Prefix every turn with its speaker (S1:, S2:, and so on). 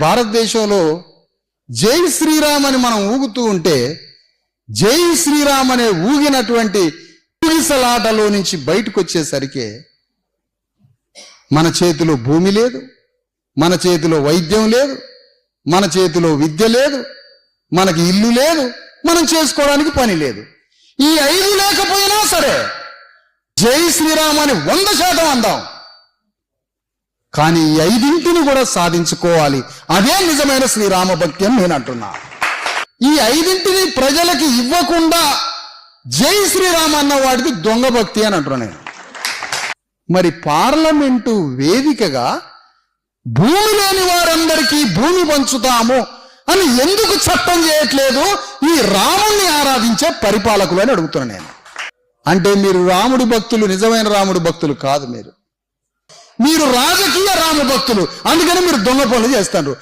S1: భారతదేశంలో జై శ్రీరామ్ అని మనం ఊగుతూ ఉంటే జై శ్రీరామ్ అనే ఊగినటువంటి ఊగిసలాటలో నుంచి బయటకు వచ్చేసరికి మన చేతిలో భూమి లేదు, మన చేతిలో వైద్యం లేదు, మన చేతిలో విద్య లేదు, మనకి ఇల్లు లేదు, మనం చేసుకోవడానికి పని లేదు. ఈ 5 లేకపోయినా సరే జై శ్రీరామ్ అని 100% అందాం. కానీ ఈ 5ంటిని కూడా సాధించుకోవాలి. అదే నిజమైన శ్రీరామ భక్తి అని నేను అంటున్నా. ఈ 5ంటిని ప్రజలకి ఇవ్వకుండా జై శ్రీరామ్ అన్న వాడికి దొంగ భక్తి అని అంటున్నా నేను. మరి పార్లమెంటు వేదికగా భూమి లేని వారందరికీ భూమి పంచుతాము అని ఎందుకు చట్టం చేయట్లేదు ఈ రాముణ్ణి ఆరాధించే పరిపాలకులు అని అడుగుతున్నా నేను. అంటే మీరు రాముడి భక్తులు, నిజమైన రాముడి భక్తులు కాదు, మీరు రాజకీయ రామ భక్తులు. అందుకని మీరు దొంగ పనులు చేస్తారు.